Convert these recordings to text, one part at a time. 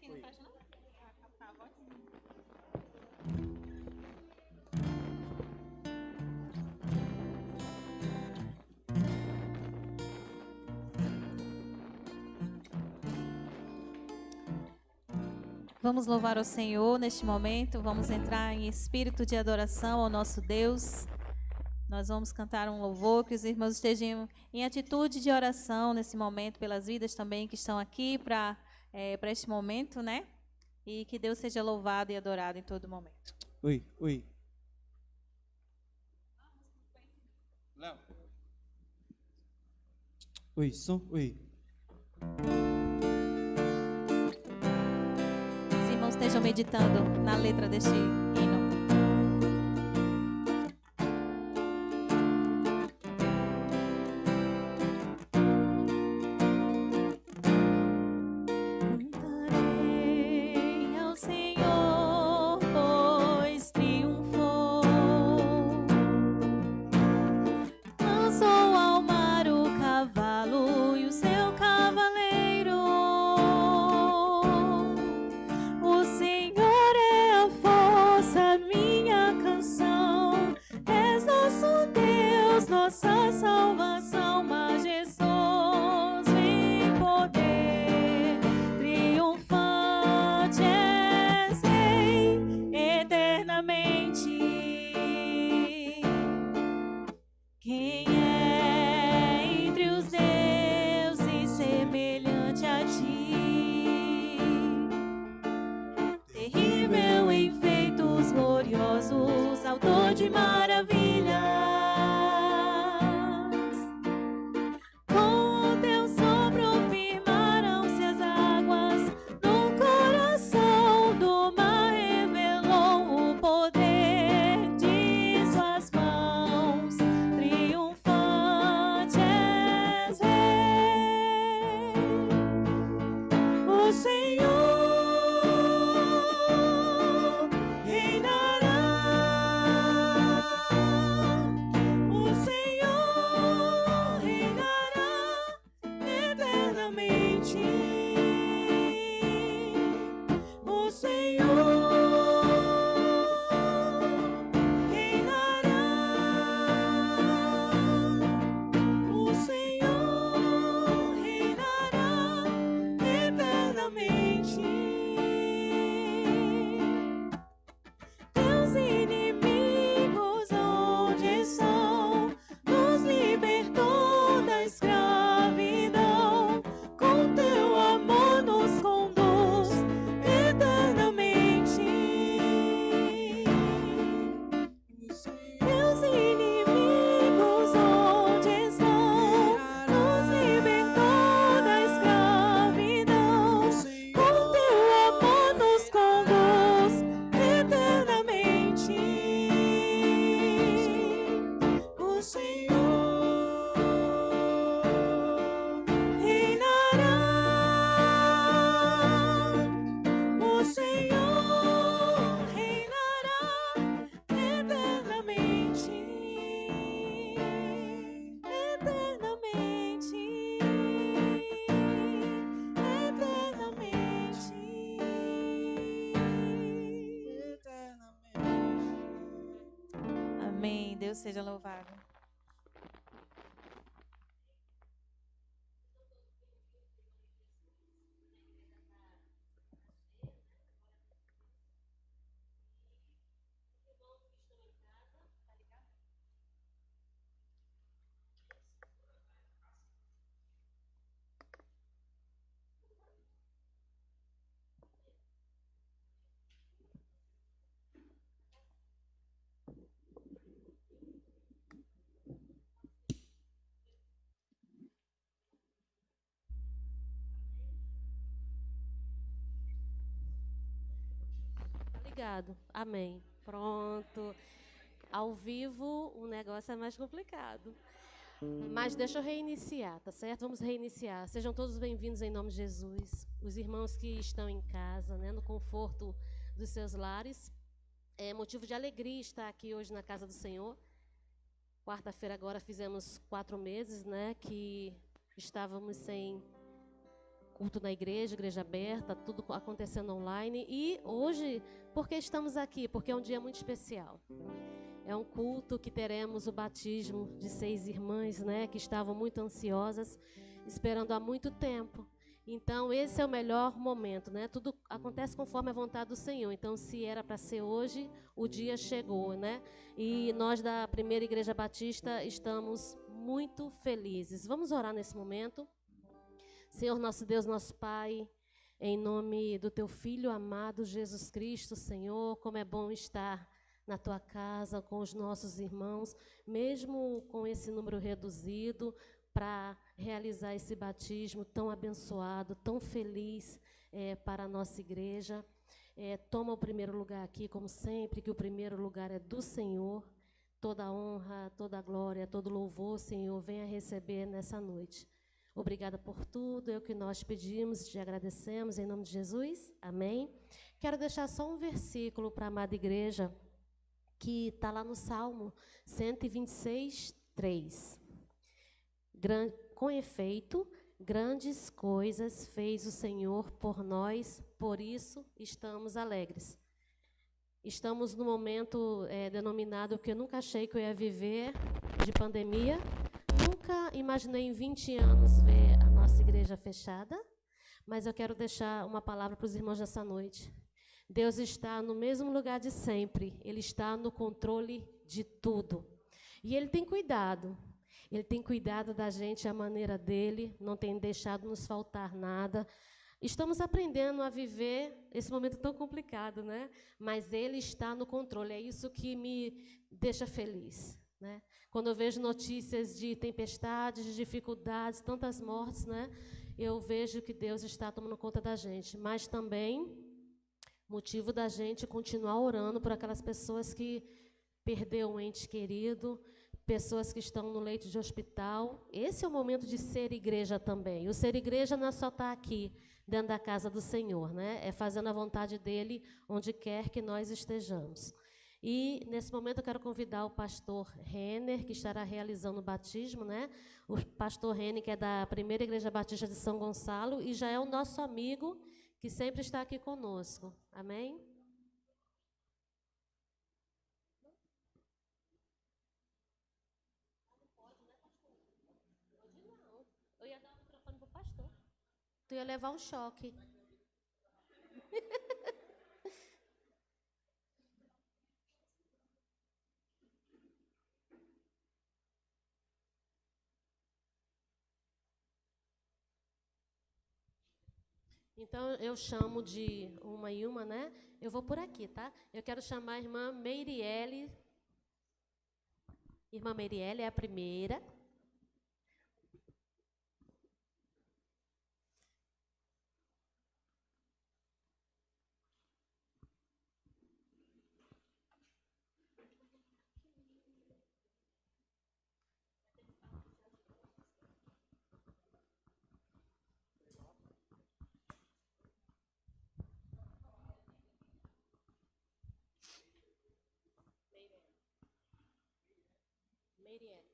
aqui não presta não? Captar a voz? Vamos louvar ao Senhor neste momento, vamos entrar em espírito de adoração ao nosso Deus. Nós vamos cantar um louvor, que os irmãos estejam em atitude de oração nesse momento, pelas vidas também que estão aqui para este momento, né? E que Deus seja louvado e adorado em todo momento. Oi, oi. Léo. Oi, som, oi. Os irmãos estejam meditando na letra deste hino. Cantarei ao Senhor, pois triunfou. Lançou ao mar o cavalo e o seu cavaleiro. O Senhor é a força, minha canção. És nosso Deus, nossa salvação. Majestoso em poder, triunfante és Rei eternamente. Quem é entre os deuses semelhante a ti? Terrível em feitos gloriosos, autor de maravilhas. Com teu sopro firmaram-se as águas, no coração do mar revelou o poder de suas mãos. Triunfante és Rei, o Senhor reinará. O Senhor reinará eternamente. O Senhor reinará. O Senhor reinará eternamente. Teus inimigos onde estão? Nos libertou da escravidão. Com teu amor nos conduz eternamente. Teus inimigos onde estão? Nos libertou da escravidão. Com teu amor nos conduz eternamente. O Senhor reinará. O Senhor reinará eternamente. Eternamente. Eternamente. Amém. Deus seja louvado. Obrigado. Amém. Pronto. Ao vivo o negócio é mais complicado. Mas deixa eu reiniciar, tá certo? Vamos reiniciar. Sejam todos bem-vindos em nome de Jesus. Os irmãos que estão em casa, né, no conforto dos seus lares. É motivo de alegria estar aqui hoje na casa do Senhor. Quarta-feira agora fizemos 4 meses, né, que estávamos sem culto na igreja, igreja aberta, tudo acontecendo online. E hoje, por que estamos aqui? Porque é um dia muito especial. É um culto que teremos o batismo de 6 irmãs, né, que estavam muito ansiosas, esperando há muito tempo. Então, esse é o melhor momento, né? Tudo acontece conforme a vontade do Senhor. Então, se era para ser hoje, o dia chegou, né? E nós da Primeira Igreja Batista estamos muito felizes. Vamos orar nesse momento. Senhor, nosso Deus, nosso Pai, em nome do Teu Filho amado Jesus Cristo, Senhor, como é bom estar na Tua casa com os nossos irmãos, mesmo com esse número reduzido, para realizar esse batismo tão abençoado, tão feliz para a nossa igreja. Toma o primeiro lugar aqui, como sempre, que o primeiro lugar é do Senhor. Toda a honra, toda a glória, todo louvor, Senhor, venha receber nessa noite. Obrigada por tudo, é o que nós pedimos, te agradecemos, em nome de Jesus. Amém. Quero deixar só um versículo para a amada igreja, que está lá no Salmo 126, 3. Com efeito, grandes coisas fez o Senhor por nós, por isso estamos alegres. Estamos no momento denominado que eu nunca achei que eu ia viver, de pandemia. Nunca imaginei em 20 anos ver a nossa igreja fechada, mas eu quero deixar uma palavra para os irmãos nessa noite. Deus está no mesmo lugar de sempre, Ele está no controle de tudo. E Ele tem cuidado. Ele tem cuidado da gente à maneira dele, não tem deixado nos faltar nada. Estamos aprendendo a viver esse momento tão complicado, né? Mas Ele está no controle, é isso que me deixa feliz, né? Quando eu vejo notícias de tempestades, de dificuldades, tantas mortes, né? Eu vejo que Deus está tomando conta da gente, mas também motivo da gente continuar orando por aquelas pessoas que perderam um ente querido, pessoas que estão no leito de hospital. Esse é o momento de ser igreja também. O ser igreja não é só estar aqui, dentro da casa do Senhor, né? É fazendo a vontade dEle onde quer que nós estejamos. E, nesse momento, eu quero convidar o pastor Renner, que estará realizando o batismo, né? O pastor Renner, que é da Primeira Igreja Batista de São Gonçalo, e já é o nosso amigo, que sempre está aqui conosco. Amém? Eu ia dar o microfone para o pastor. Tu ia levar um choque. Então, eu chamo de uma em uma, né? Eu vou por aqui, tá? Eu quero chamar a irmã Meiriele. Irmã Meiriele é a primeira. Meiriele.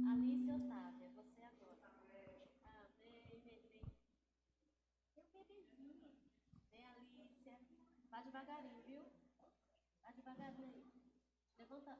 Alice Otávia, você agora. Ah, vem. Tem um bebezinho. Vem, Alicia. Vai devagarinho, viu? Vai devagarinho aí. Levanta.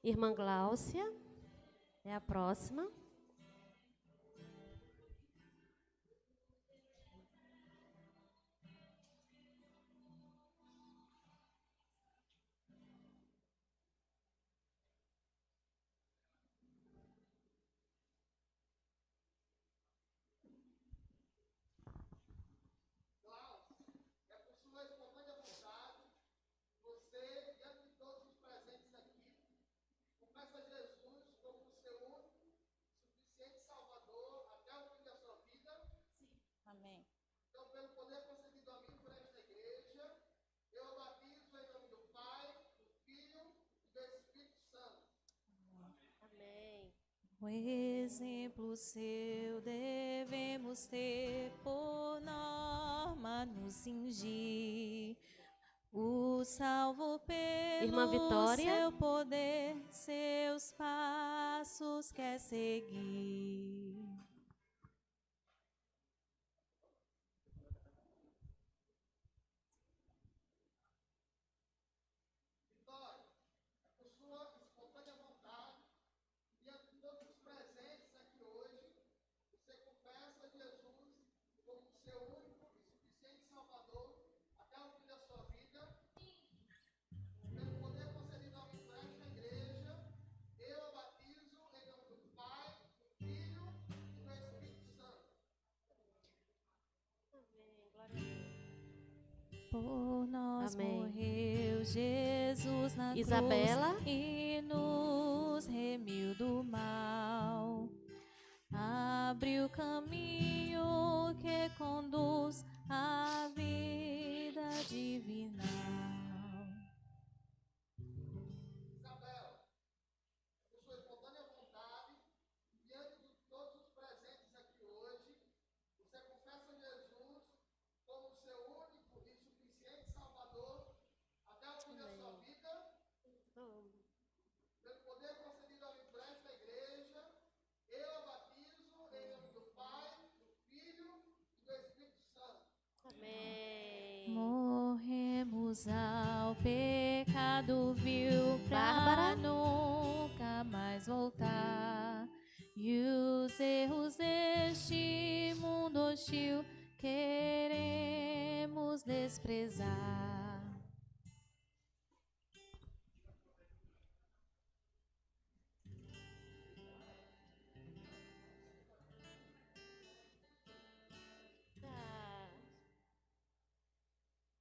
Irmã Gláucia é a próxima. Amém. Então, pelo poder concedido a mim por esta igreja, eu a batizo em nome do Pai, do Filho e do Espírito Santo. Amém. O exemplo seu devemos ter por norma nos cingir. O salvo Irmã pelo Vitória. seu poder, seus passos quer seguir. Vitória, por sua espontânea vontade, diante de todos os presentes aqui hoje, você confessa Jesus como seu único e suficiente Salvador até o fim da sua vida. Pelo poder concedido a mim por esta igreja, eu a batizo em nome do Pai, do Filho e do Espírito Santo. Amém. Glória a Deus. Por nós Amém. morreu Jesus na Isabela. cruz e nos remiu do mal. Abriu caminho que conduz à vida divinal. Isabela, por sua espontânea vontade, diante de todos os presentes aqui hoje, você confessa Jesus como seu único e suficiente Salvador até o fim da sua vida. Pelo poder concedido a mim por esta igreja, eu a batizo em nome do Pai, do Filho e do Espírito Santo. Amém. Morremos ao pecado vil pra Bárbara. nunca mais voltar. E os erros deste mundo hostil queremos desprezar.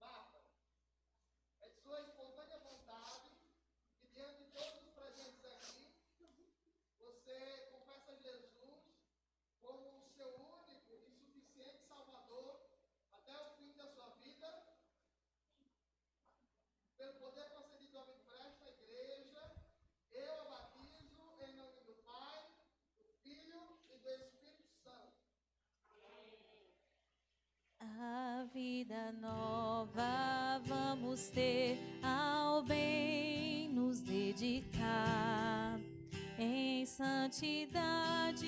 Marta, é de sua espontânea vontade e diante de todos os presentes aqui, você confessa Jesus como o seu único e suficiente Salvador até o fim da sua vida. Pelo poder concedido a mim por esta igreja, eu a batizo em nome do Pai, do Filho e do Espírito Santo. A vida nova vamos ter, ao bem nos dedicar, em santidade,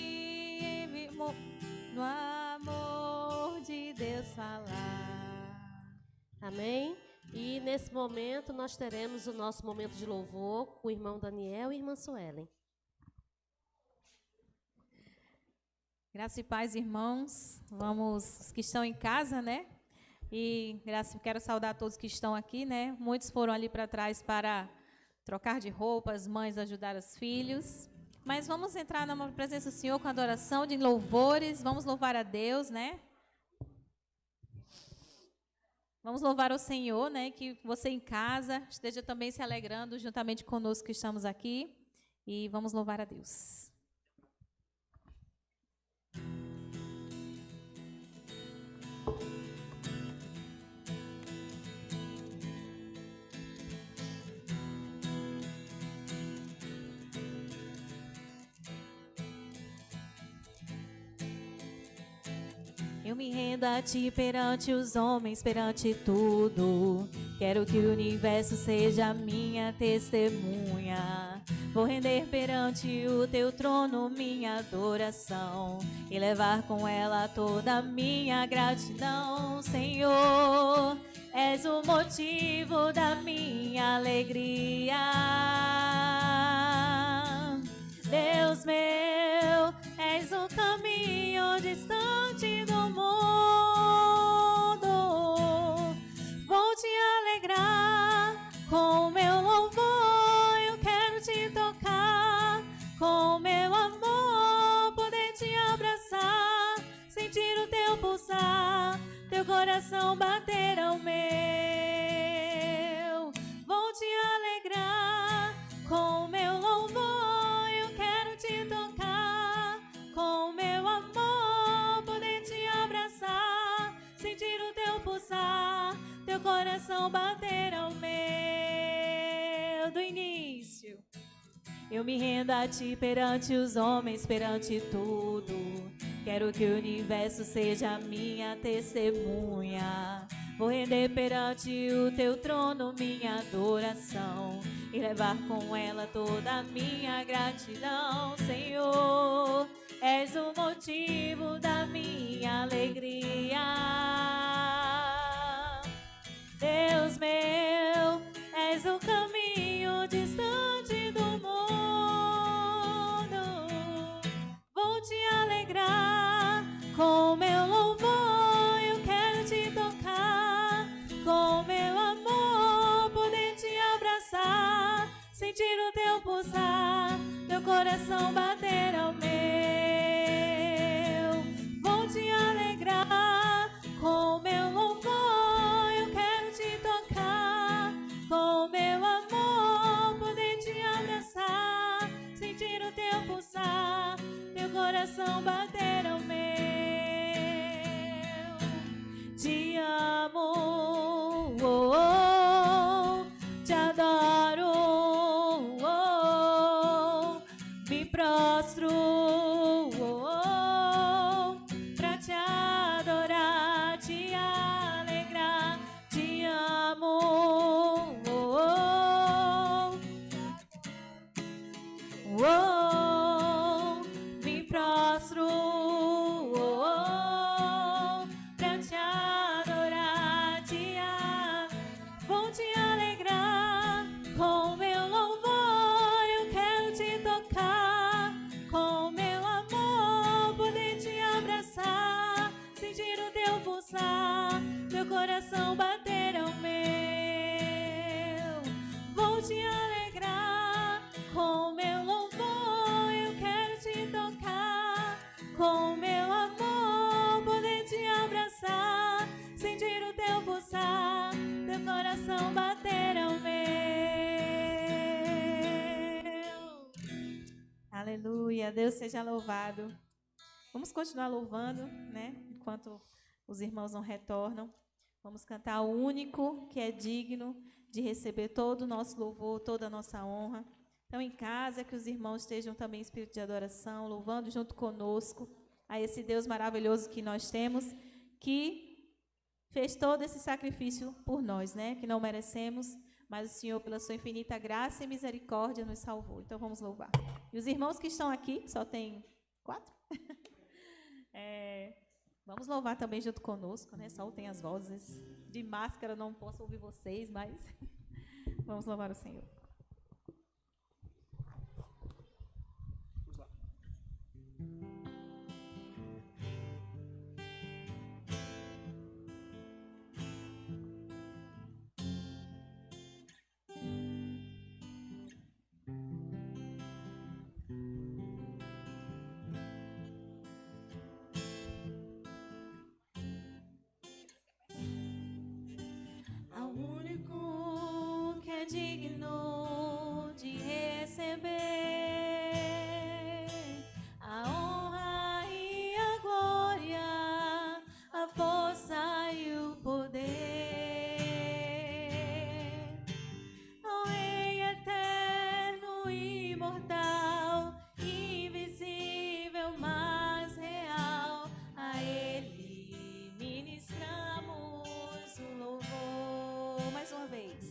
no amor de Deus falar. Amém? E nesse momento nós teremos o nosso momento de louvor com o irmão Daniel e a irmã Suelen. Graça e paz, irmãos. Vamos, os que estão em casa, né? E quero saudar todos que estão aqui, né? Muitos foram ali para trás para trocar de roupa, as mães ajudar os filhos. Mas vamos entrar na presença do Senhor com adoração de louvores. Vamos louvar a Deus, né? Vamos louvar ao Senhor, né? Que você em casa esteja também se alegrando juntamente conosco que estamos aqui. E vamos louvar a Deus. Eu me rendo a ti perante os homens, perante tudo. Quero que o universo seja minha testemunha. Vou render perante o teu trono minha adoração e levar com ela toda a minha gratidão, Senhor. És o motivo da minha alegria. Deus meu, és o caminho distante do mundo. Vou te alegrar com meu louvor, eu quero te tocar com meu amor, poder te abraçar, sentir o teu pulsar, teu coração bater ao meu. Vou te alegrar com meu louvor, eu quero te tocar com meu amor, poder te abraçar, sentir o teu pulsar, teu coração bater ao meu. Do início, eu me rendo a ti perante os homens, perante tudo. Quero que o universo seja minha testemunha. Vou render perante o teu trono minha adoração e levar com ela toda a minha gratidão. Senhor, és o motivo da minha alegria. Deus meu, és o caminho distante do mundo. Vou te alegrar com meu louvor, eu quero te tocar com meu amor, poder te abraçar, sentir o teu pulsar, teu coração bater ao meu. Vou te alegrar com meu louvor, eu quero te tocar com meu amor, poder te abraçar, sentir o teu pulsar, teu coração bater ao meu. Te amo, oh, oh, te adoro, oh, me prostro, oh, oh, pra te adorar, te alegrar. Te amo, oh, oh, oh, me prostro, oh, oh, pra te adorar, vou te alegrar com meu louvor, eu quero te tocar com meu amor, poder te abraçar, sentir o teu pulsar, teu coração bater ao meu. Vou te alegrar com meu louvor, eu quero te tocar com meu amor, poder te abraçar, sentir o teu pulsar, teu coração bater ao meu. Aleluia, Deus seja louvado. Vamos continuar louvando, né? Enquanto os irmãos não retornam. Vamos cantar o único que é digno de receber todo o nosso louvor, toda a nossa honra. Então, em casa, que os irmãos estejam também em espírito de adoração, louvando junto conosco a esse Deus maravilhoso que nós temos, que fez todo esse sacrifício por nós, né? Que não merecemos, mas o Senhor, pela sua infinita graça e misericórdia, nos salvou. Então, vamos louvar. E os irmãos que estão aqui, só tem 4, vamos louvar também junto conosco, né? Soltem as vozes. De máscara não posso ouvir vocês, mas vamos louvar o Senhor. Ao único que é digno de receber a honra e a glória, a força e o poder, ao Rei eterno e imortal, invisível, mas real, a Ele ministramos o louvor. Mais uma vez.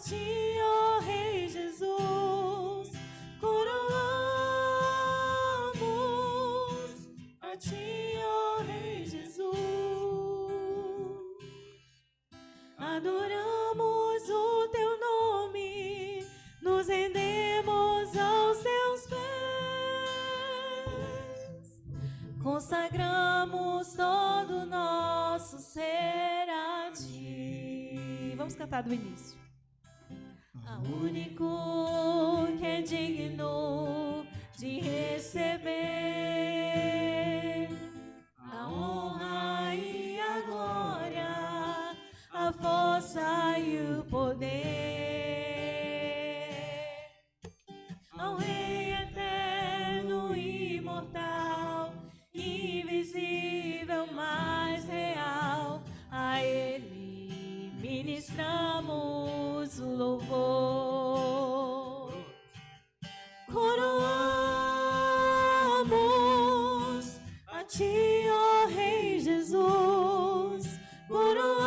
ti, ó Rei Jesus, coroamos a ti, ó Rei Jesus. Adoramos o teu nome, nos rendemos aos teus pés, consagramos todo o nosso ser a ti. Vamos cantar do início. Ao único que é digno de receber a honra e a glória, a força e o poder, ao Rei eterno, imortal, invisível, mais real, a Ele ministramos o louvor. Coroamos a ti, ó Rei Jesus, coroamos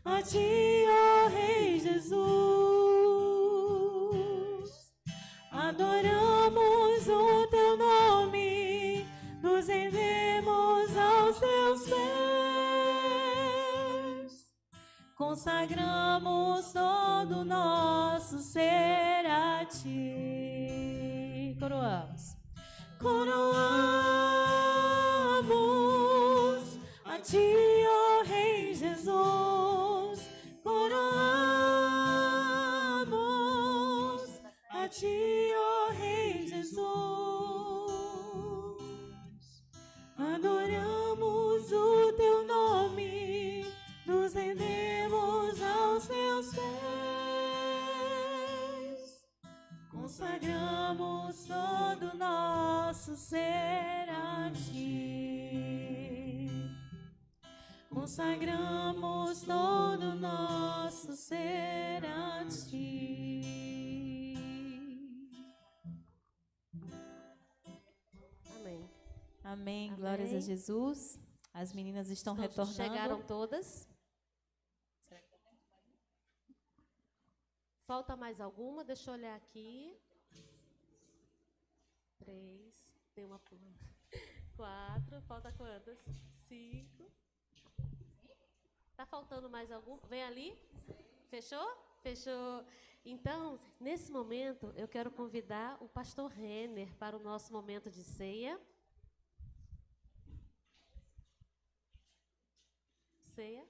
a ti, ó Rei Jesus. Adoramos o teu nome, nos rendemos aos teus pés, consagramos todo o nosso ser a ti. Coroamos. Coroamos a ti, ó Rei Jesus, coroamos a ti, ó Rei Jesus. Adoramos o teu nome, nos rendemos aos teus pés, consagramos todo o nosso ser a ti. Consagramos todo o nosso ser a ti. Amém. Amém. Glórias a Amém. Jesus. As meninas estão retornando. Chegaram todas? Falta mais alguma? Deixa eu olhar aqui. 3. Tem uma pulando. 4. Falta quantas? 5. Tá faltando mais algum? Vem ali? Fechou? Fechou. Então, nesse momento, eu quero convidar o pastor Renner para o nosso momento de ceia. Ceia.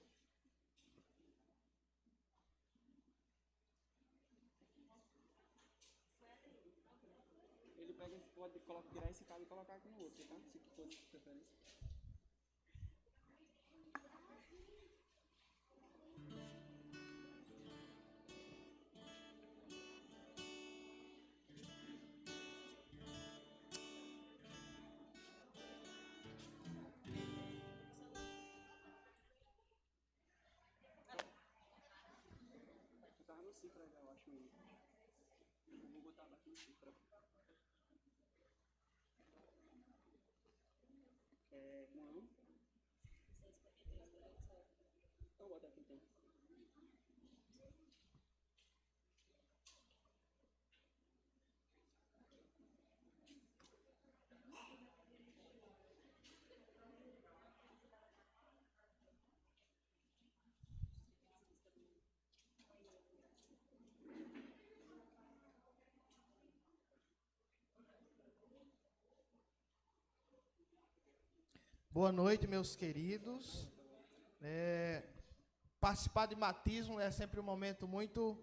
Ele pega, pode tirar esse cabo e colocar aqui no outro, tá? Se for de preferência. Eu tava no cifra já, eu acho. Eu vou botar aqui no cifra. Como é o nome? Então bota aqui então. Boa noite, meus queridos. Participar de batismo é sempre um momento muito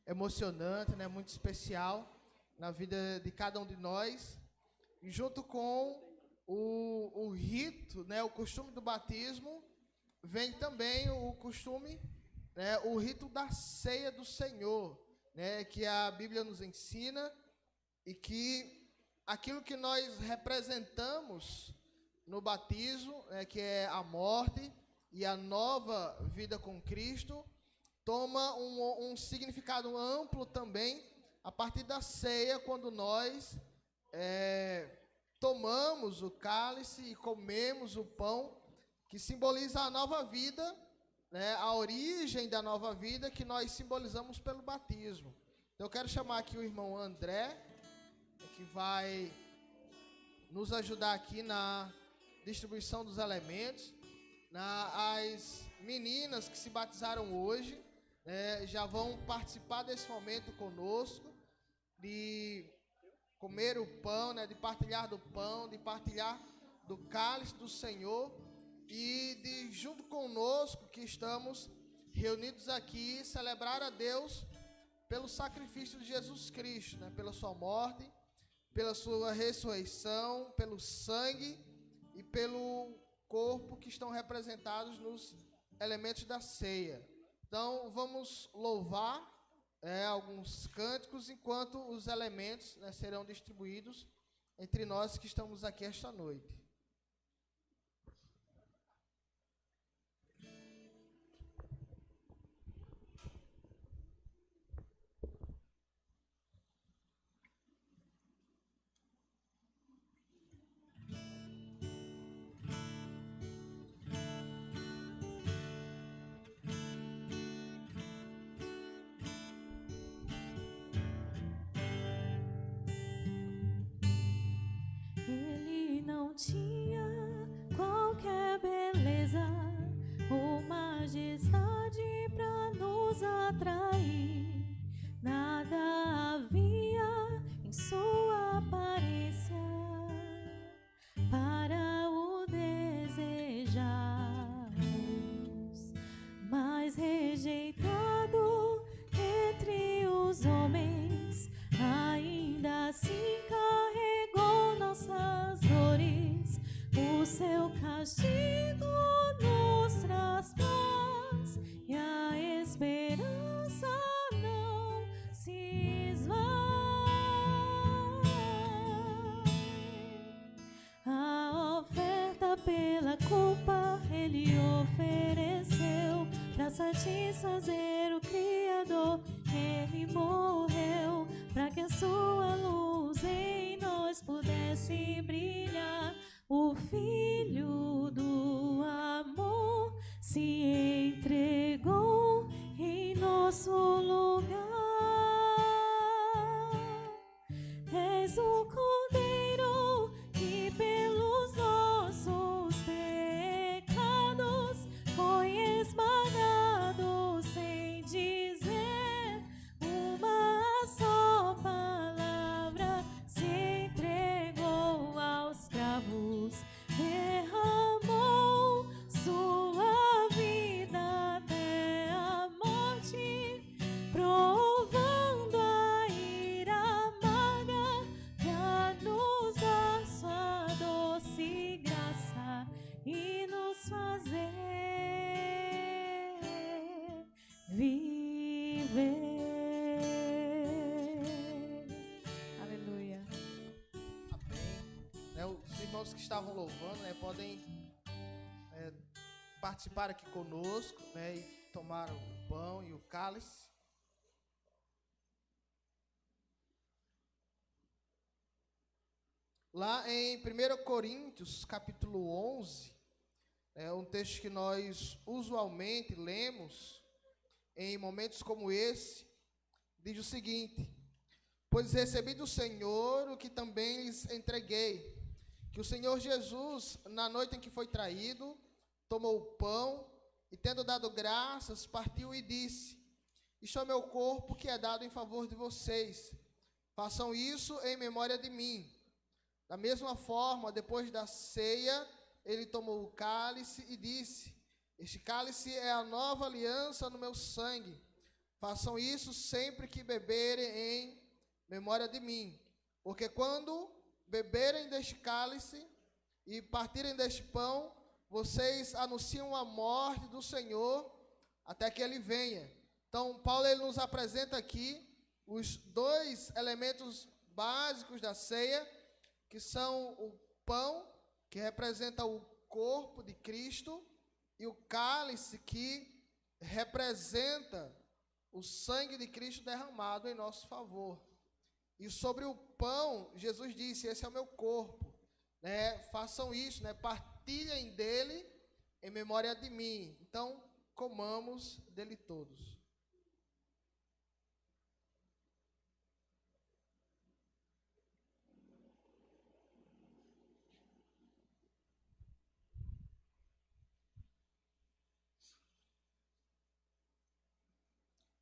emocionante, né, muito especial na vida de cada um de nós. E junto com o rito, né, o costume do batismo, vem também o costume, né, o rito da ceia do Senhor, né, que a Bíblia nos ensina, e que aquilo que nós representamos no batismo, que é a morte e a nova vida com Cristo, toma um significado amplo também a partir da ceia, quando nós tomamos o cálice e comemos o pão, que simboliza a nova vida, né, a origem da nova vida que nós simbolizamos pelo batismo. Então eu quero chamar aqui o irmão André, que vai nos ajudar aqui na distribuição dos elementos. As meninas que se batizaram hoje, já vão participar desse momento conosco, de comer o pão, de partilhar do pão, de partilhar do cálice do Senhor e de, junto conosco que estamos reunidos aqui, celebrar a Deus pelo sacrifício de Jesus Cristo, pela sua morte, pela sua ressurreição, pelo sangue e pelo corpo que estão representados nos elementos da ceia. Então vamos louvar alguns cânticos enquanto os elementos serão distribuídos entre nós que estamos aqui esta noite. Ele não tinha qualquer beleza ou majestade para nos atrair. Nada havia em sua aparência para o desejarmos, mas rejeitado entre os homens, ainda assim carregou nossas dores. O seu castigo nos traz paz e a esperança não se esvai. A oferta pela culpa ele ofereceu para satisfazer o Criador. Ele morreu para que a sua luz em nós pudesse brilhar. O Filho do amor se entregou em nosso lugar. És o Cordeiro que pelos nossos pecados foi esmagado, sem dizer uma só palavra. Se entregou aos cravos, derramou sua vida até a morte, provando a ira amarga pra nos dar sua doce graça e nos fazer viver. Aleluia. Amém. Os irmãos que estavam louvando, podem participar aqui conosco, e tomar o pão e o cálice. Lá em 1 Coríntios, capítulo 11, é um texto que nós usualmente lemos em momentos como esse, diz o seguinte: pois recebi do Senhor o que também lhes entreguei, que o Senhor Jesus, na noite em que foi traído, tomou o pão e, tendo dado graças, partiu e disse: isto é meu corpo que é dado em favor de vocês. Façam isso em memória de mim. Da mesma forma, depois da ceia, ele tomou o cálice e disse: este cálice é a nova aliança no meu sangue. Façam isso sempre que beberem em memória de mim. Porque quando beberem deste cálice e partirem deste pão, vocês anunciam a morte do Senhor até que ele venha. Então, Paulo ele nos apresenta aqui os dois elementos básicos da ceia, que são o pão, que representa o corpo de Cristo, e o cálice, que representa o sangue de Cristo derramado em nosso favor. E sobre o pão, Jesus disse: esse é o meu corpo, façam isso, partilhem dele em memória de mim. Então, comamos dele todos.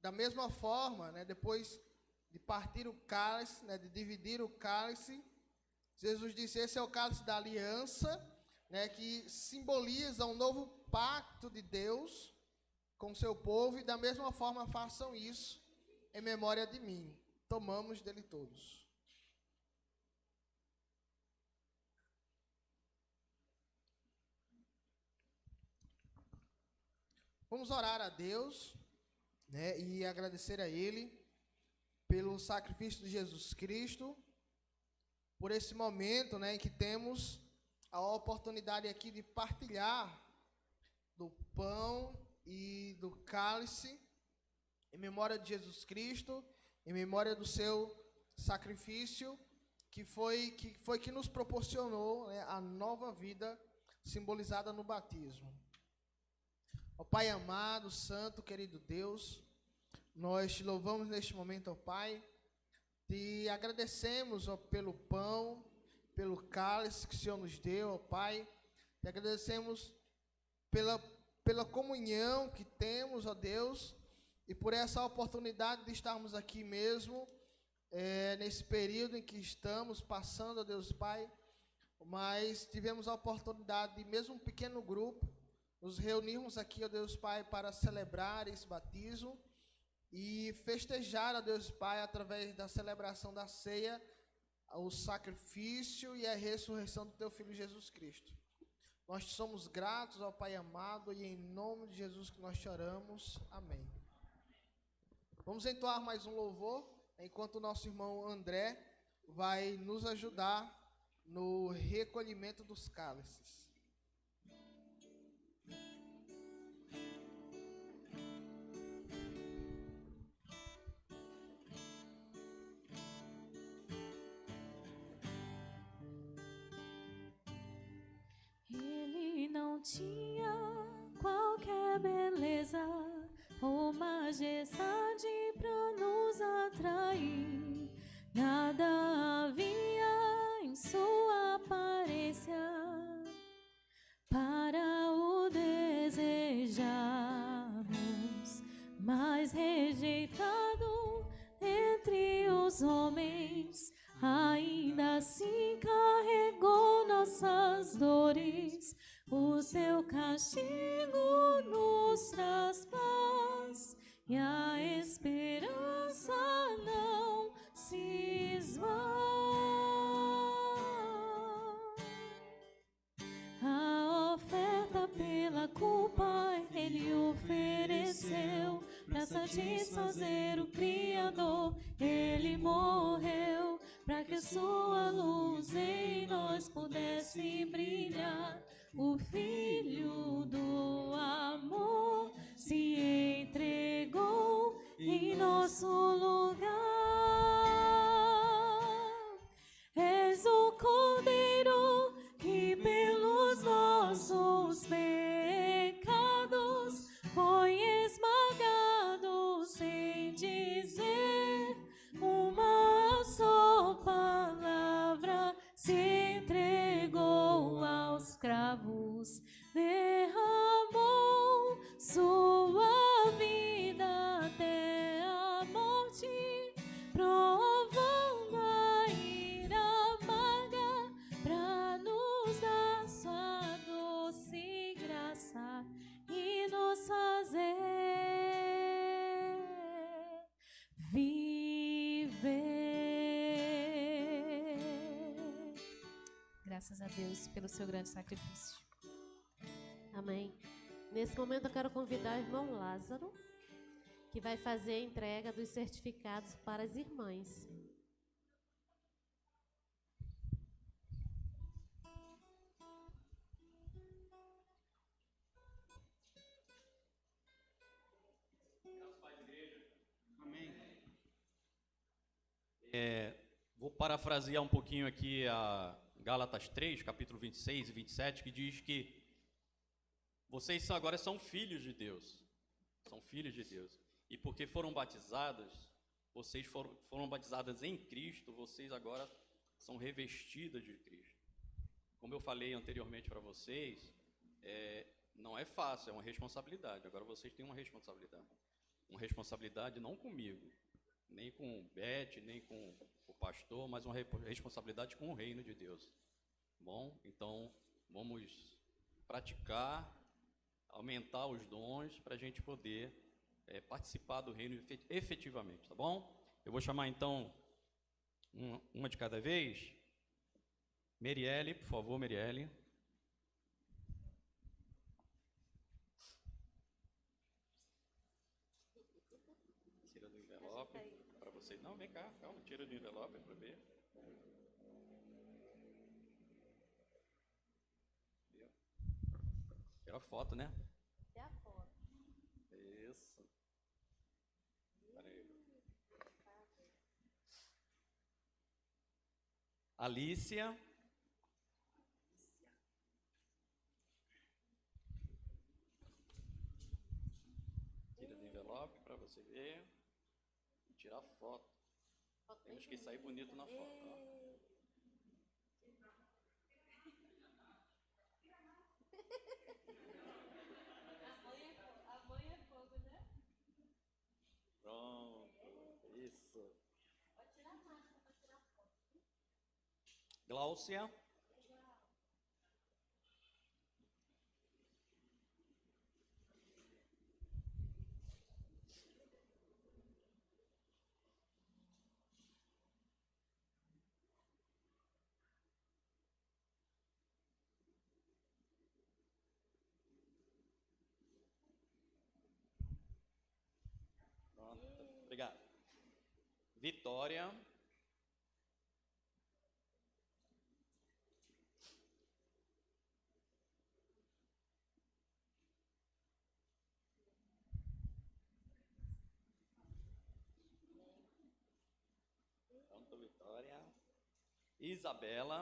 Da mesma forma, né, depois de partir o cálice, né, de dividir o cálice, Jesus disse: esse é o cálice da aliança, né, que simboliza um novo pacto de Deus com o seu povo, e da mesma forma façam isso em memória de mim. Tomamos dele todos. Vamos orar a Deus, né, e agradecer a Ele pelo sacrifício de Jesus Cristo, por esse momento, né, em que temos a oportunidade aqui de partilhar do pão e do cálice em memória de Jesus Cristo, em memória do seu sacrifício, que nos proporcionou, né, a nova vida simbolizada no batismo. Ó Pai amado, santo, querido Deus, nós te louvamos neste momento, ó Pai, te agradecemos, ó, pelo pão, pelo cálice que o Senhor nos deu, ó Pai, te agradecemos pela comunhão que temos, ó Deus, e por essa oportunidade de estarmos aqui mesmo, nesse período em que estamos passando, ó Deus Pai, mas tivemos a oportunidade de, mesmo um pequeno grupo, nos reunirmos aqui, ó Deus Pai, para celebrar esse batismo e festejar, ó Deus Pai, através da celebração da ceia, o sacrifício e a ressurreição do Teu Filho Jesus Cristo. Nós te somos gratos, ó Pai amado, e em nome de Jesus que nós te oramos. Amém. Vamos entoar mais um louvor, enquanto o nosso irmão André vai nos ajudar no recolhimento dos cálices. Ele não tinha qualquer beleza ou majestade para nos atrair. Nada havia em sua aparência para o desejarmos, mas rejeitado entre os homens, ainda assim carregou nossas dores. O seu castigo nos traz paz e a esperança não se esvai. A oferta pela culpa Ele ofereceu para satisfazer o Criador. Ele morreu para que a sua luz em nós pudesse brilhar. O Filho do amor se entregou em nosso lugar. És o Cordeiro que pelos nossos pecados foi esmagado, sem dizer uma só palavra, se entregou aos cravos, derramou sua vida até a morte, provando a ira amarga para nos dar sua doce graça e nos fazer viver. Graças a Deus pelo seu grande sacrifício. Amém. Nesse momento eu quero convidar o irmão Lázaro, que vai fazer a entrega dos certificados para as irmãs. Amém. Vou parafrasear um pouquinho aqui a Gálatas 3, capítulo 26 e 27, que diz que vocês agora são filhos de Deus. são filhos de Deus. E porque foram batizadas, vocês foram batizadas em Cristo, vocês agora são revestidas de Cristo. Como eu falei anteriormente para vocês, não é fácil, é uma responsabilidade. Agora vocês têm uma responsabilidade. Uma responsabilidade não comigo, nem com o Beth, nem com o pastor, mas uma responsabilidade com o reino de Deus. Bom, então vamos praticar, aumentar os dons para a gente poder participar do reino efetivamente, tá bom? Eu vou chamar então uma de cada vez. Merielle, por favor, Merielle. Tira do envelope para vocês. Não, vem cá, calma, tira do envelope para ver. Tira a foto, né? Tira a foto. Isso. Peraí. Alicia. Tira do envelope para você ver. E tirar a foto. Temos que sair bonito na foto. Ó. A mãe é fogo, né? Pronto. Isso. Pode tirar a máscara para tirar a foto. Gláucia. Pronto. Obrigado. Vitória. Pronto, Vitória. Isabela.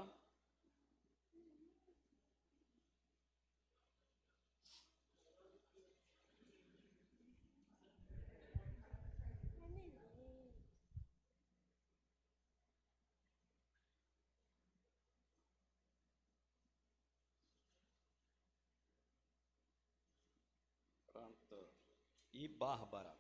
Pronto. E Bárbara.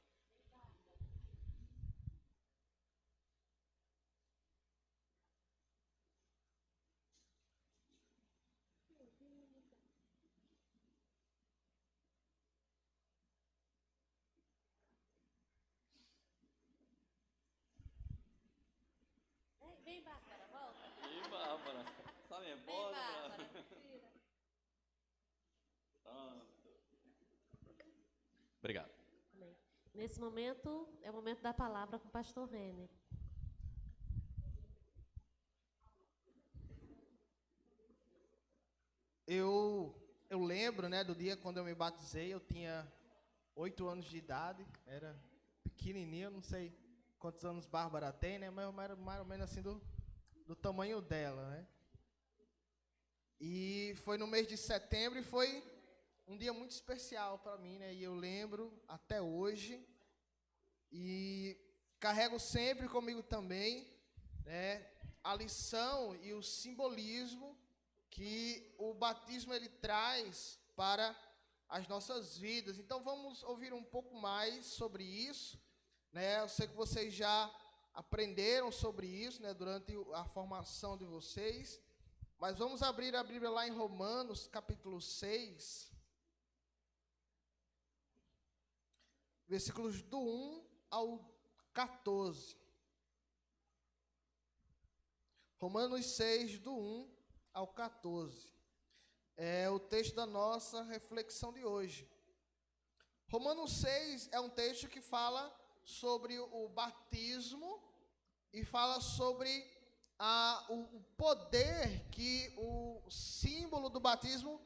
Vem, Bárbara, volta. E Bárbara. Sabe Vem, embora? Bárbara. Pronto. Obrigado. Amém. Nesse momento, é o momento da palavra com o pastor Renner. Eu lembro, né, do dia quando eu me batizei, eu tinha 8 anos de idade, era pequenininho, não sei quantos anos Bárbara tem, né, mas eu era mais ou menos assim do tamanho dela, né. E foi no mês de setembro e foi um dia muito especial para mim, né, e eu lembro até hoje e carrego sempre comigo também, né, a lição e o simbolismo que o batismo ele traz para as nossas vidas. Então vamos ouvir um pouco mais sobre isso, né? Eu sei que vocês já aprenderam sobre isso, né, durante a formação de vocês, mas vamos abrir a Bíblia lá em Romanos, capítulo 6, versículos do 1 ao 14. Romanos 6, do 1 ao 14. É o texto da nossa reflexão de hoje. Romanos 6 é um texto que fala sobre o batismo e fala sobre o poder que o símbolo do batismo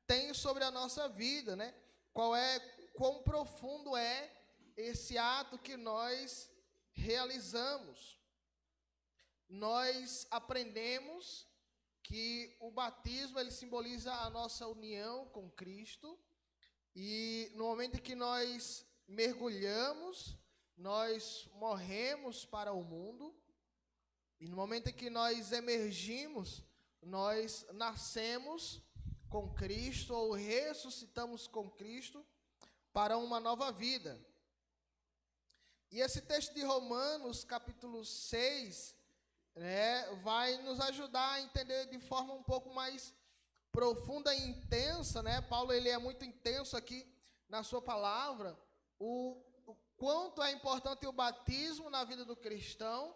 tem sobre a nossa vida, né? Quão profundo é esse ato que nós realizamos. Nós aprendemos que o batismo ele simboliza a nossa união com Cristo e no momento em que nós mergulhamos, nós morremos para o mundo, e no momento em que nós emergimos, nós nascemos com Cristo ou ressuscitamos com Cristo para uma nova vida. E esse texto de Romanos, capítulo 6, vai nos ajudar a entender de forma um pouco mais profunda e intensa, Paulo, ele é muito intenso aqui na sua palavra, o quanto é importante o batismo na vida do cristão,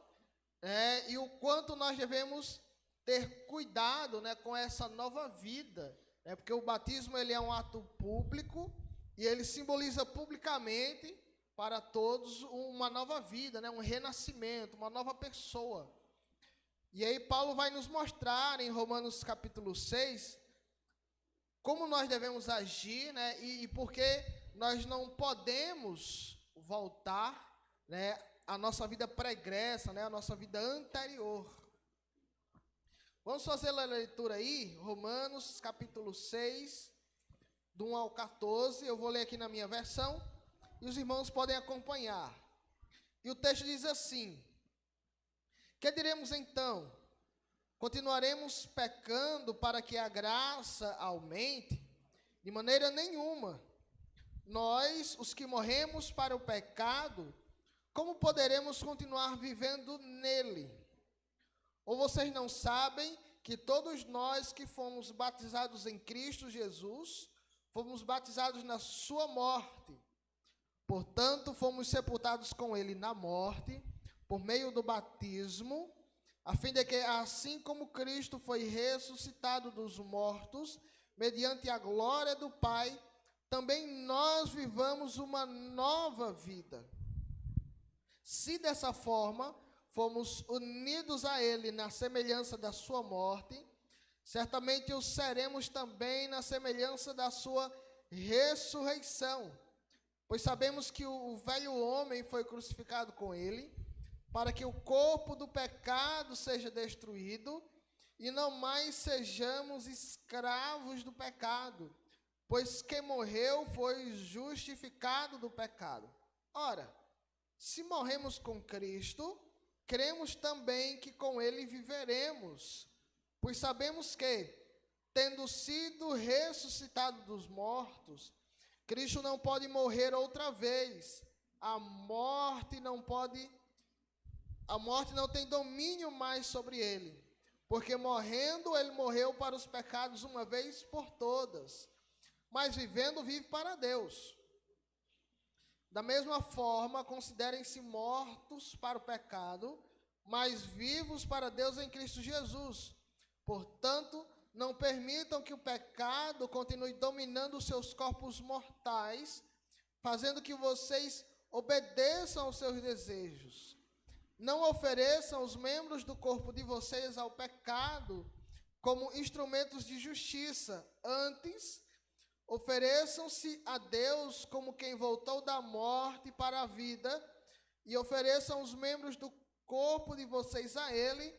e o quanto nós devemos ter cuidado, com essa nova vida, porque o batismo ele é um ato público e ele simboliza publicamente para todos uma nova vida, um renascimento, uma nova pessoa. E aí Paulo vai nos mostrar em Romanos capítulo 6 como nós devemos agir, e por que nós não podemos voltar, à nossa vida pregressa, à nossa vida anterior. Vamos fazer a leitura aí, Romanos capítulo 6, do 1 ao 14, eu vou ler aqui na minha versão, e os irmãos podem acompanhar. E o texto diz assim: que diremos então? Continuaremos pecando para que a graça aumente? De maneira nenhuma. Nós, os que morremos para o pecado, como poderemos continuar vivendo nele? Ou vocês não sabem que todos nós que fomos batizados em Cristo Jesus, fomos batizados na sua morte? Portanto, fomos sepultados com ele na morte, por meio do batismo, a fim de que, assim como Cristo foi ressuscitado dos mortos, mediante a glória do Pai, também nós vivamos uma nova vida. Se dessa forma fomos unidos a ele na semelhança da sua morte, certamente o seremos também na semelhança da sua ressurreição. Pois sabemos que o velho homem foi crucificado com ele, para que o corpo do pecado seja destruído, e não mais sejamos escravos do pecado, pois quem morreu foi justificado do pecado. Ora, se morremos com Cristo, cremos também que com ele viveremos, pois sabemos que, tendo sido ressuscitado dos mortos, Cristo não pode morrer outra vez. A morte não tem domínio mais sobre ele, porque morrendo, ele morreu para os pecados uma vez por todas, mas vivendo, vive para Deus. Da mesma forma, considerem-se mortos para o pecado, mas vivos para Deus em Cristo Jesus. Portanto, não permitam que o pecado continue dominando os seus corpos mortais, fazendo que vocês obedeçam aos seus desejos. Não ofereçam os membros do corpo de vocês ao pecado como instrumentos de justiça. Antes, ofereçam-se a Deus como quem voltou da morte para a vida, e ofereçam os membros do corpo de vocês a Ele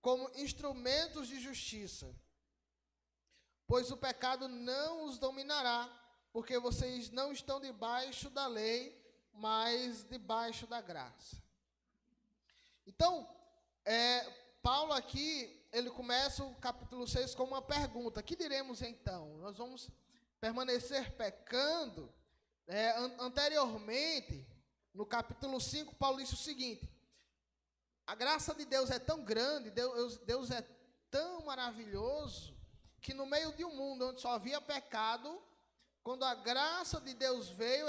como instrumentos de justiça. Pois o pecado não os dominará, porque vocês não estão debaixo da lei, mas debaixo da graça. Então, Paulo aqui, ele começa o capítulo 6 com uma pergunta. Que diremos então? Nós vamos permanecer pecando? Anteriormente, no capítulo 5, Paulo disse o seguinte: a graça de Deus é tão grande, Deus é tão maravilhoso, que no meio de um mundo onde só havia pecado, quando a graça de Deus veio,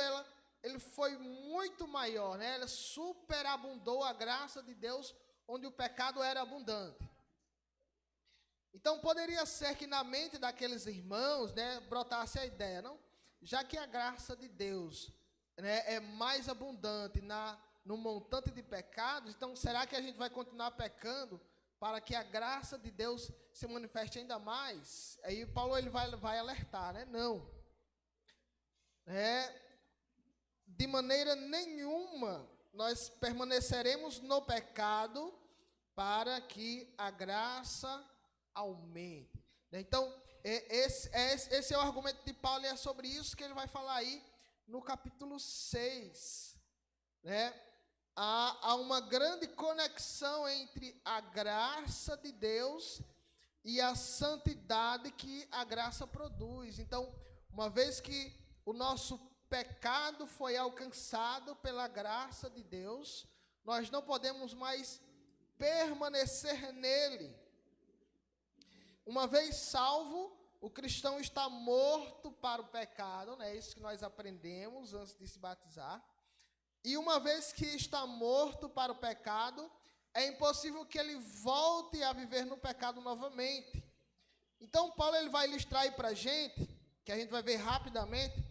ele foi muito maior, ela superabundou a graça de Deus, onde o pecado era abundante. Então, poderia ser que na mente daqueles irmãos, brotasse a ideia, não? Já que a graça de Deus, é mais abundante no montante de pecados, então será que a gente vai continuar pecando para que a graça de Deus se manifeste ainda mais? Aí Paulo ele vai alertar, Não. De maneira nenhuma nós permaneceremos no pecado para que a graça aumente. Então, esse é o argumento de Paulo, e é sobre isso que ele vai falar aí no capítulo 6, né? Há uma grande conexão entre a graça de Deus e a santidade que a graça produz. Então, uma vez que o nosso pecado foi alcançado pela graça de Deus, nós não podemos mais permanecer nele. Uma vez salvo, o cristão está morto para o pecado, né? É isso que nós aprendemos antes de se batizar. E uma vez que está morto para o pecado, é impossível que ele volte a viver no pecado novamente. Então, Paulo ele vai ilustrar aí para a gente, que a gente vai ver rapidamente,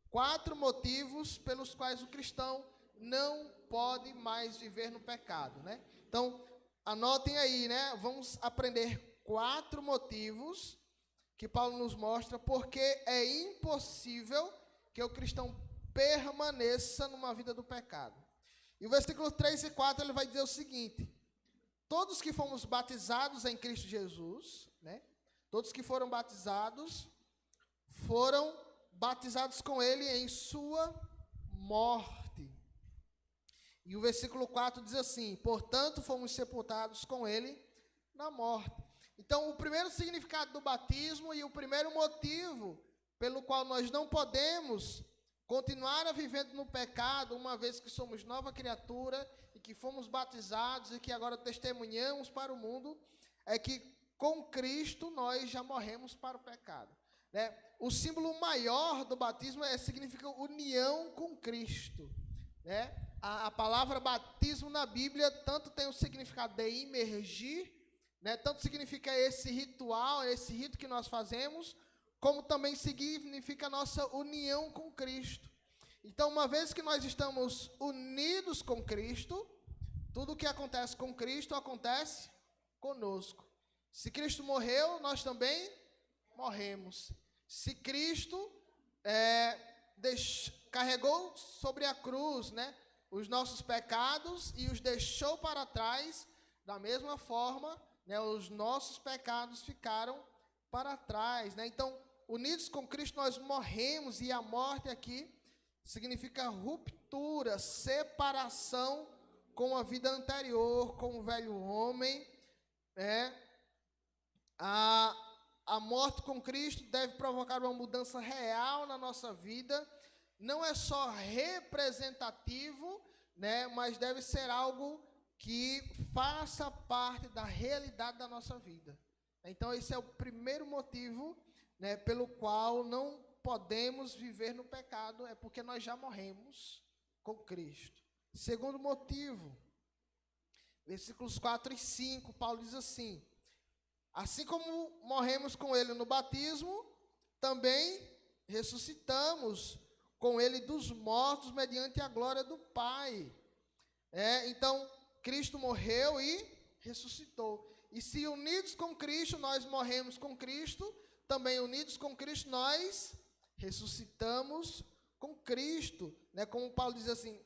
4 motivos pelos quais o cristão não pode mais viver no pecado, né? Então, anotem aí, né? Vamos aprender 4 motivos que Paulo nos mostra porque é impossível que o cristão permaneça numa vida do pecado. E o versículo 3 e 4 ele vai dizer o seguinte: todos que fomos batizados em Cristo Jesus, né? Todos que foram batizados com ele em sua morte. E o versículo 4 diz assim: portanto, fomos sepultados com ele na morte. Então, o primeiro significado do batismo e o primeiro motivo pelo qual nós não podemos continuar a viver no pecado, uma vez que somos nova criatura e que fomos batizados e que agora testemunhamos para o mundo, é que com Cristo nós já morremos para o pecado, né? O símbolo maior do batismo significa união com Cristo, né? A palavra batismo na Bíblia tanto tem o significado de imergir, né? Tanto significa esse ritual, esse rito que nós fazemos, como também significa a nossa união com Cristo. Então, uma vez que nós estamos unidos com Cristo, tudo o que acontece com Cristo acontece conosco. Se Cristo morreu, nós também morremos. Se Cristo carregou sobre a cruz, né, os nossos pecados e os deixou para trás, da mesma forma, né, os nossos pecados ficaram para trás, né? Então, unidos com Cristo, nós morremos, e a morte aqui significa ruptura, separação com a vida anterior, com o velho homem, né? A morte com Cristo deve provocar uma mudança real na nossa vida, não é só representativo, né, mas deve ser algo que faça parte da realidade da nossa vida. Então, esse é o primeiro motivo, né, pelo qual não podemos viver no pecado, é porque nós já morremos com Cristo. Segundo motivo, versículos 4 e 5, Paulo diz assim: assim como morremos com ele no batismo, também ressuscitamos com ele dos mortos mediante a glória do Pai. Então, Cristo morreu e ressuscitou. E se unidos com Cristo, nós morremos com Cristo, também unidos com Cristo, nós ressuscitamos com Cristo, né? Como Paulo diz assim,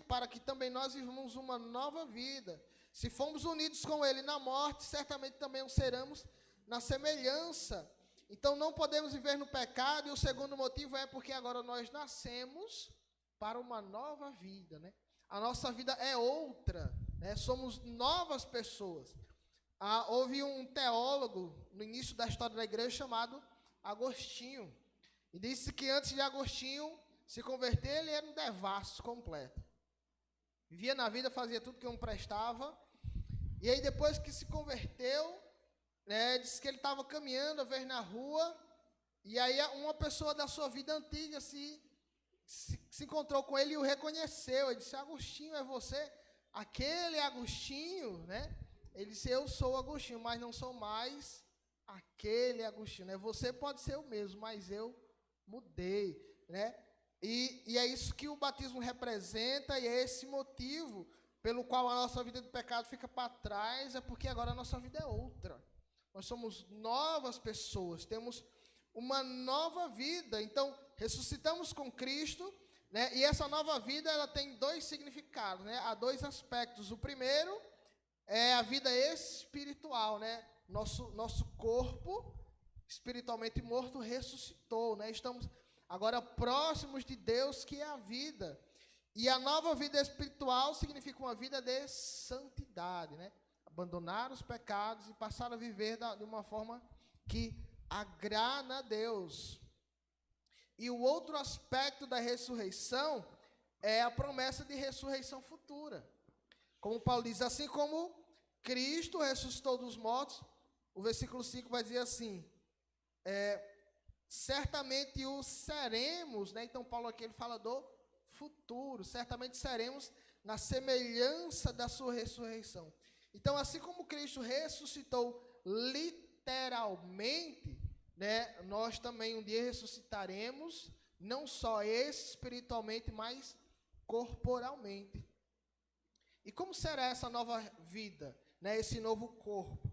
para que também nós vivamos uma nova vida. Se fomos unidos com ele na morte, certamente também o seremos na semelhança. Então não podemos viver no pecado, e o segundo motivo é porque agora nós nascemos para uma nova vida, né? A nossa vida é outra, né? Somos novas pessoas. Houve um teólogo no início da história da igreja chamado Agostinho, e disse que antes de Agostinho se converter, ele era um devasso completo. Vivia na vida, fazia tudo que não prestava, e aí depois que se converteu, né, disse que ele estava caminhando, a vez na rua, e aí uma pessoa da sua vida antiga se encontrou com ele e o reconheceu. Ele disse: Agostinho, é você? Aquele Agostinho, né? Ele disse: eu sou Agostinho, mas não sou mais aquele Agostinho, né? Você pode ser o mesmo, mas eu mudei, né? E é isso que o batismo representa, e é esse motivo pelo qual a nossa vida do pecado fica para trás, é porque agora a nossa vida é outra. Nós somos novas pessoas, temos uma nova vida. Então, ressuscitamos com Cristo, né? E essa nova vida, ela tem 2 significados, né? Há 2 aspectos. O primeiro é a vida espiritual, né? Nosso corpo espiritualmente morto ressuscitou, né? Estamos agora próximos de Deus, que é a vida. E a nova vida espiritual significa uma vida de santidade, né? Abandonar os pecados e passar a viver de uma forma que agrada a Deus. E o outro aspecto da ressurreição é a promessa de ressurreição futura. Como Paulo diz, assim como Cristo ressuscitou dos mortos, o versículo 5 vai dizer assim, certamente o seremos, né? Então Paulo aqui ele fala do futuro, certamente seremos na semelhança da sua ressurreição. Então, assim como Cristo ressuscitou literalmente, né, nós também um dia ressuscitaremos, não só espiritualmente, mas corporalmente. E como será essa nova vida, né, esse novo corpo?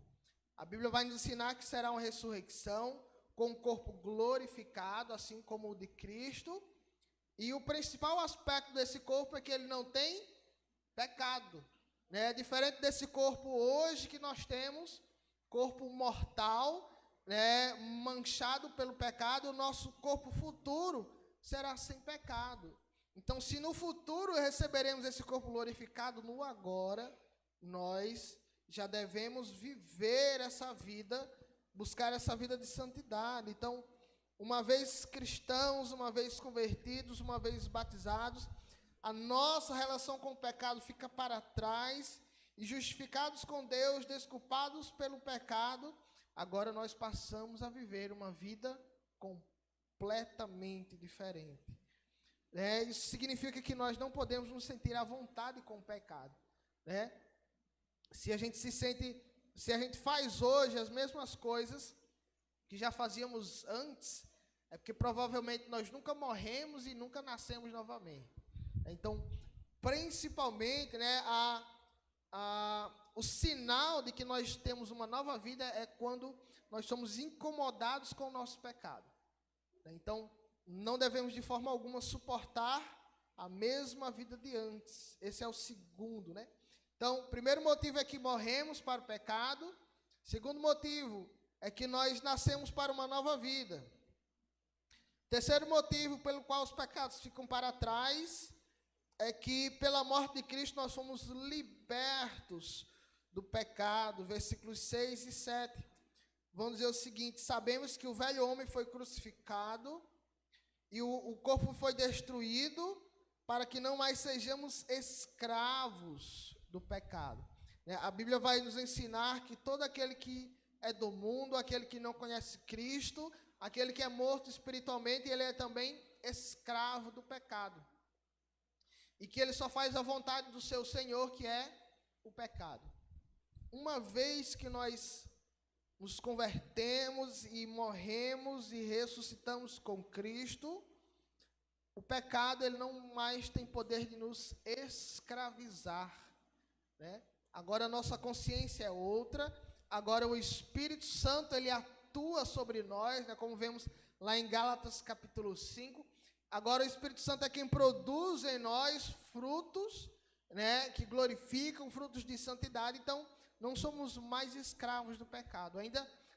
A Bíblia vai nos ensinar que será uma ressurreição com um corpo glorificado, assim como o de Cristo. E o principal aspecto desse corpo é que ele não tem pecado, né? Diferente desse corpo hoje que nós temos, corpo mortal, né, manchado pelo pecado, o nosso corpo futuro será sem pecado. Então, se no futuro receberemos esse corpo glorificado, no agora, nós já devemos viver essa vida, buscar essa vida de santidade. Então, uma vez cristãos, uma vez convertidos, uma vez batizados, a nossa relação com o pecado fica para trás e justificados com Deus, desculpados pelo pecado, agora nós passamos a viver uma vida completamente diferente. Isso significa que nós não podemos nos sentir à vontade com o pecado, né? Se a gente faz hoje as mesmas coisas que já fazíamos antes, é porque provavelmente nós nunca morremos e nunca nascemos novamente. Então, principalmente, né, o sinal de que nós temos uma nova vida é quando nós somos incomodados com o nosso pecado. Então, não devemos de forma alguma suportar a mesma vida de antes. Esse é o segundo, né? Então, o primeiro motivo é que morremos para o pecado. Segundo motivo é que nós nascemos para uma nova vida. Terceiro motivo pelo qual os pecados ficam para trás é que pela morte de Cristo nós fomos libertos do pecado. Versículos 6 e 7. Vamos dizer o seguinte: sabemos que o velho homem foi crucificado e o corpo foi destruído para que não mais sejamos escravos do pecado. A Bíblia vai nos ensinar que todo aquele que é do mundo, aquele que não conhece Cristo, aquele que é morto espiritualmente, ele é também escravo do pecado. E que ele só faz a vontade do seu Senhor, que é o pecado. Uma vez que nós nos convertemos e morremos e ressuscitamos com Cristo, o pecado ele não mais tem poder de nos escravizar, né? Agora a nossa consciência é outra, agora o Espírito Santo ele atua sobre nós, né? Como vemos lá em Gálatas capítulo 5, agora o Espírito Santo é quem produz em nós frutos, né? Que glorificam, frutos de santidade. Então, não somos mais escravos do pecado,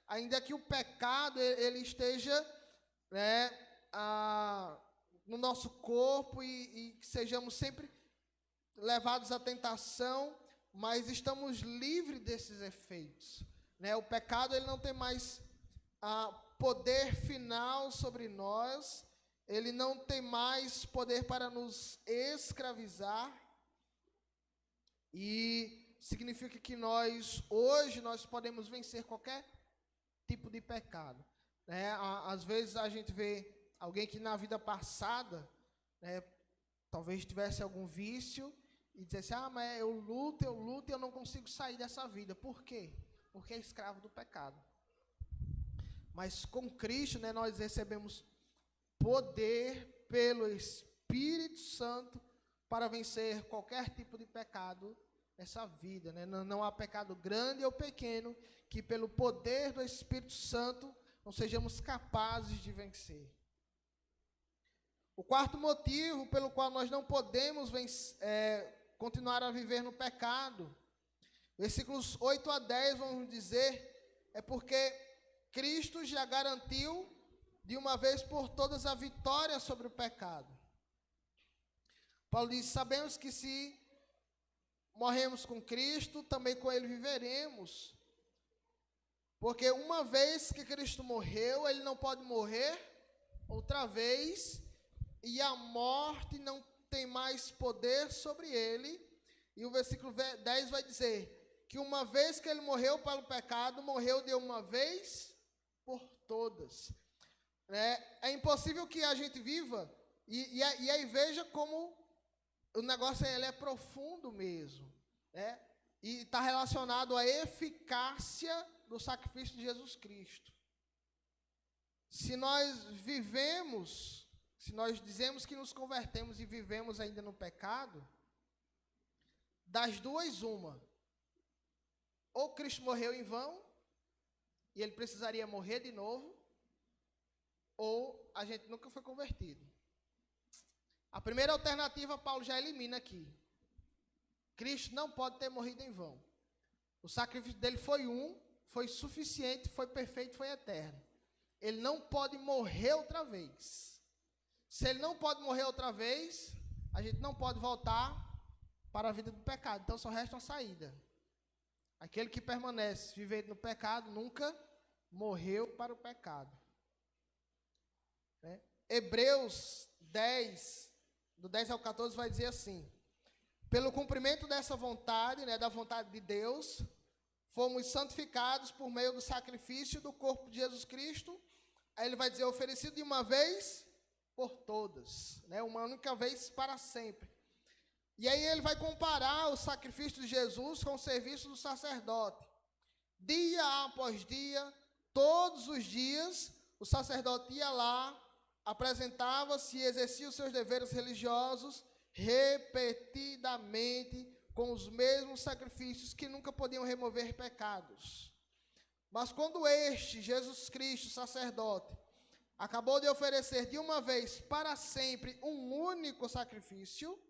ainda que o pecado ele esteja, né, no nosso corpo e que sejamos sempre levados à tentação, mas estamos livres desses efeitos, né? O pecado ele não tem mais poder final sobre nós, ele não tem mais poder para nos escravizar, e significa que hoje nós podemos vencer qualquer tipo de pecado, né? Às vezes a gente vê alguém que na vida passada, né, talvez tivesse algum vício e dissesse, mas eu luto e eu não consigo sair dessa vida. Por quê? Porque é escravo do pecado. Mas com Cristo, né, nós recebemos poder pelo Espírito Santo para vencer qualquer tipo de pecado nessa vida, né? Não há pecado grande ou pequeno que pelo poder do Espírito Santo não sejamos capazes de vencer. O quarto motivo pelo qual nós não podemos continuar a viver no pecado, versículos 8 a 10 vamos dizer, é porque Cristo já garantiu de uma vez por todas a vitória sobre o pecado. Paulo diz: sabemos que se morremos com Cristo, também com Ele viveremos. Porque uma vez que Cristo morreu, Ele não pode morrer outra vez, e a morte não tem mais poder sobre Ele. E o versículo 10 vai dizer que uma vez que Ele morreu pelo pecado, morreu de uma vez por todas. É impossível que a gente viva, e aí veja como o negócio ele é profundo mesmo, né? E está relacionado à eficácia do sacrifício de Jesus Cristo. Se nós vivemos, se nós dizemos que nos convertemos e vivemos ainda no pecado, das duas uma: ou Cristo morreu em vão, e Ele precisaria morrer de novo, ou a gente nunca foi convertido. A primeira alternativa, Paulo já elimina aqui. Cristo não pode ter morrido em vão. O sacrifício dele foi suficiente, foi perfeito, foi eterno. Ele não pode morrer outra vez. Se ele não pode morrer outra vez, a gente não pode voltar para a vida do pecado. Então só resta uma saída. Aquele que permanece vivendo no pecado nunca morreu para o pecado. Hebreus 10, do 10 ao 14, vai dizer assim: pelo cumprimento dessa vontade, da vontade de Deus, fomos santificados por meio do sacrifício do corpo de Jesus Cristo. Aí ele vai dizer: oferecido de uma vez por todas, uma única vez para sempre. E aí ele vai comparar o sacrifício de Jesus com o serviço do sacerdote. Dia após dia, todos os dias, o sacerdote ia lá, apresentava-se e exercia os seus deveres religiosos repetidamente com os mesmos sacrifícios que nunca podiam remover pecados. Mas quando este, Jesus Cristo, sacerdote, acabou de oferecer de uma vez para sempre um único sacrifício,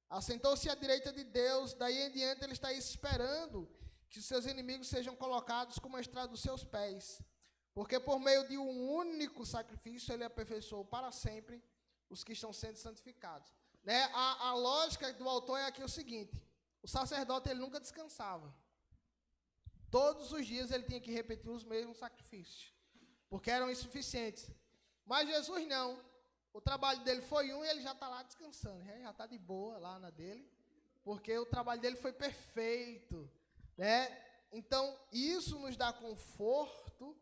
assentou-se à direita de Deus. Daí em diante ele está esperando que seus inimigos sejam colocados como a estrada dos seus pés. Porque por meio de um único sacrifício, ele aperfeiçoou para sempre os que estão sendo santificados. A lógica do autor é aqui o seguinte: o sacerdote ele nunca descansava. Todos os dias ele tinha que repetir os mesmos sacrifícios, porque eram insuficientes. Mas Jesus não. O trabalho dele foi um e ele já está lá descansando. Já está de boa lá na dele, porque o trabalho dele foi perfeito. Então, isso nos dá conforto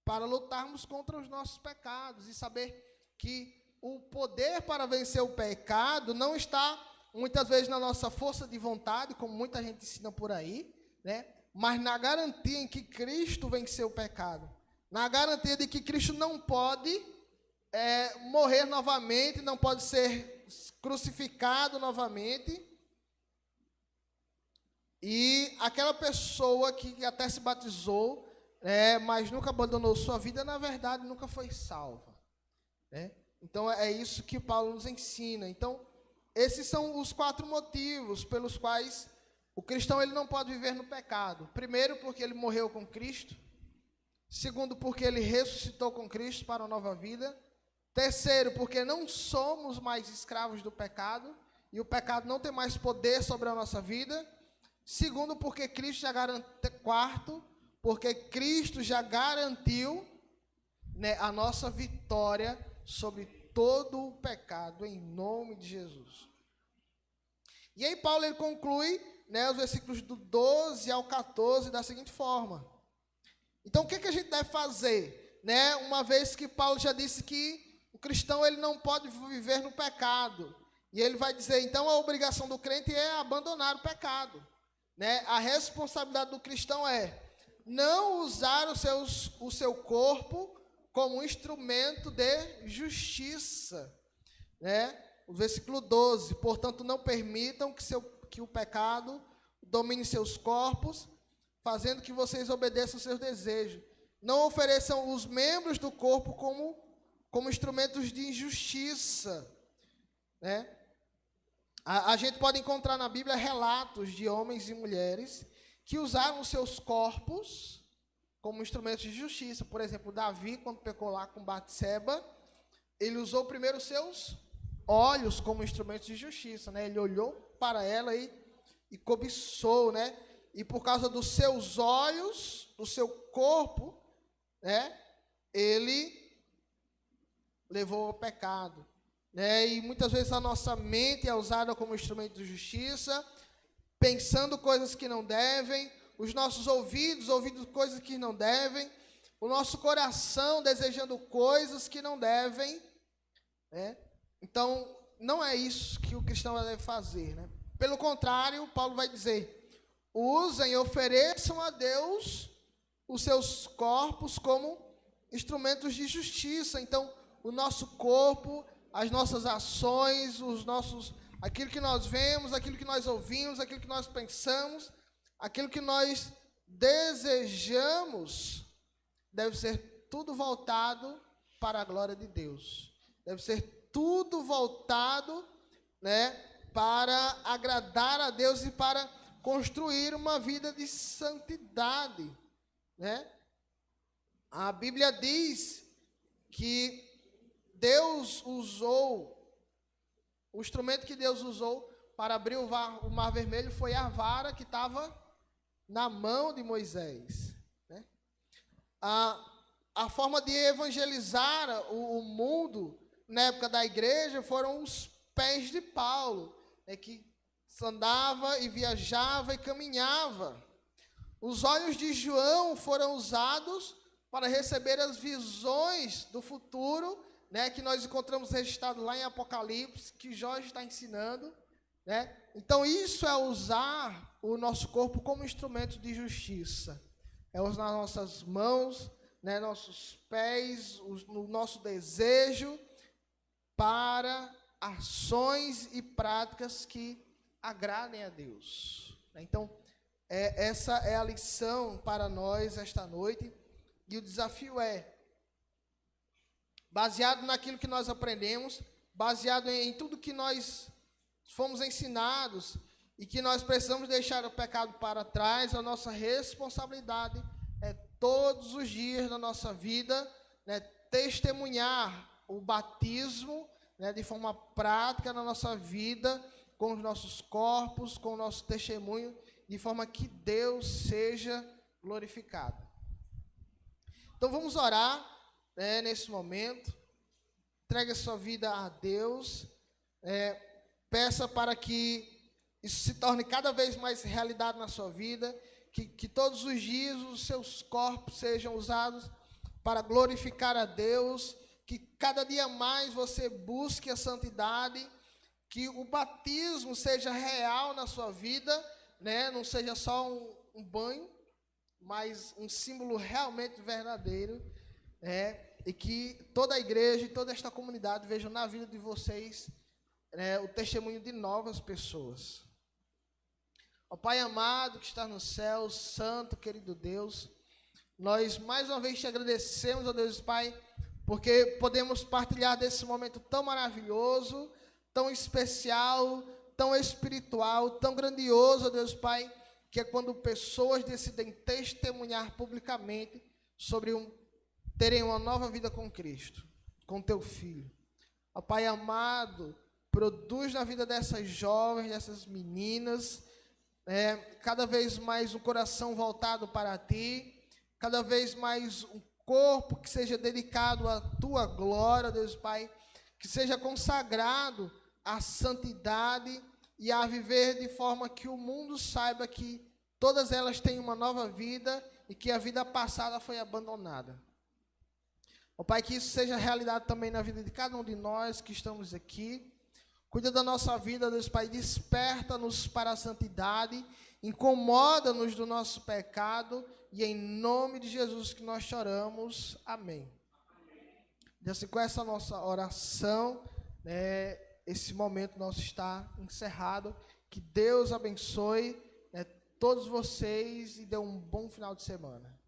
para lutarmos contra os nossos pecados e saber que o poder para vencer o pecado não está, muitas vezes, na nossa força de vontade, como muita gente ensina por aí, mas na garantia em que Cristo venceu o pecado, na garantia de que Cristo não pode morrer novamente, não pode ser crucificado novamente. E aquela pessoa que até se batizou, mas nunca abandonou sua vida, na verdade, nunca foi salva. Então, é isso que Paulo nos ensina. Então, esses são os 4 motivos pelos quais o cristão ele não pode viver no pecado. Primeiro, porque ele morreu com Cristo. Segundo, porque ele ressuscitou com Cristo para uma nova vida. Terceiro, porque não somos mais escravos do pecado, e o pecado não tem mais poder sobre a nossa vida. Segundo, porque Cristo já garantiu. Quarto, porque Cristo já garantiu a nossa vitória sobre todo o pecado, em nome de Jesus. E aí Paulo ele conclui os versículos do 12 ao 14 da seguinte forma: então o que a gente deve fazer? Uma vez que Paulo já disse que o cristão ele não pode viver no pecado, e ele vai dizer, então a obrigação do crente é abandonar o pecado. A responsabilidade do cristão é não usar o seu corpo como instrumento de justiça. O versículo 12, portanto, não permitam que o pecado domine seus corpos, fazendo que vocês obedeçam aos seus desejos. Não ofereçam os membros do corpo como instrumentos de injustiça. A gente pode encontrar na Bíblia relatos de homens e mulheres que usaram seus corpos como instrumentos de justiça. Por exemplo, Davi, quando pecou lá com Batseba, ele usou primeiro os seus olhos como instrumentos de justiça, né? Ele olhou para ela e cobiçou, né? E por causa dos seus olhos, do seu corpo, né? Ele levou ao pecado, né? E muitas vezes a nossa mente é usada como instrumento de justiça, pensando coisas que não devem, os nossos ouvidos ouvindo coisas que não devem, o nosso coração desejando coisas que não devem, né? Então, não é isso que o cristão deve fazer, né? Pelo contrário, Paulo vai dizer: usem e ofereçam a Deus os seus corpos como instrumentos de justiça. Então, o nosso corpo, as nossas ações, aquilo que nós vemos, aquilo que nós ouvimos, aquilo que nós pensamos, aquilo que nós desejamos, deve ser tudo voltado para a glória de Deus. Deve ser tudo voltado, né, para agradar a Deus e para construir uma vida de santidade, né? A Bíblia diz que Deus usou, o instrumento que Deus usou para abrir o mar vermelho foi a vara que estava na mão de Moisés, né? A forma de evangelizar o mundo na época da igreja foram os pés de Paulo, né, que andava e viajava e caminhava. Os olhos de João foram usados para receber as visões do futuro, né, que nós encontramos registrado lá em Apocalipse, que Jorge está ensinando, né? Então, isso é usar o nosso corpo como instrumento de justiça. É usar nossas mãos, né, nossos pés, o nosso desejo para ações e práticas que agradem a Deus. Então, essa é a lição para nós esta noite. E o desafio é, baseado naquilo que nós aprendemos, baseado em tudo que nós fomos ensinados e que nós precisamos deixar o pecado para trás, a nossa responsabilidade é todos os dias da nossa vida, né, testemunhar o batismo, né, de forma prática na nossa vida, com os nossos corpos, com o nosso testemunho, de forma que Deus seja glorificado. Então vamos orar, né, nesse momento. Entregue a sua vida a Deus. Peça para que isso se torne cada vez mais realidade na sua vida, que todos os dias os seus corpos sejam usados para glorificar a Deus, que cada dia mais você busque a santidade, que o batismo seja real na sua vida, né? Não seja só um banho, mas um símbolo realmente verdadeiro, e que toda a igreja e toda esta comunidade vejam na vida de vocês, né, o testemunho de novas pessoas. Ó Pai amado que está no céu, santo, querido Deus, nós mais uma vez te agradecemos, ó Deus Pai, porque podemos partilhar desse momento tão maravilhoso, tão especial, tão espiritual, tão grandioso, ó Deus Pai, que é quando pessoas decidem testemunhar publicamente sobre terem uma nova vida com Cristo, com teu Filho. Ó Pai amado, produz na vida dessas jovens, dessas meninas, cada vez mais um coração voltado para ti, cada vez mais um corpo que seja dedicado à tua glória, Deus Pai, que seja consagrado à santidade e a viver de forma que o mundo saiba que todas elas têm uma nova vida e que a vida passada foi abandonada. Ó Pai, que isso seja realidade também na vida de cada um de nós que estamos aqui. Cuida da nossa vida, Deus Pai, desperta-nos para a santidade, incomoda-nos do nosso pecado, e em nome de Jesus que nós choramos. Amém. E assim, com essa nossa oração, né, esse momento nosso está encerrado. Que Deus abençoe, né, todos vocês e dê um bom final de semana.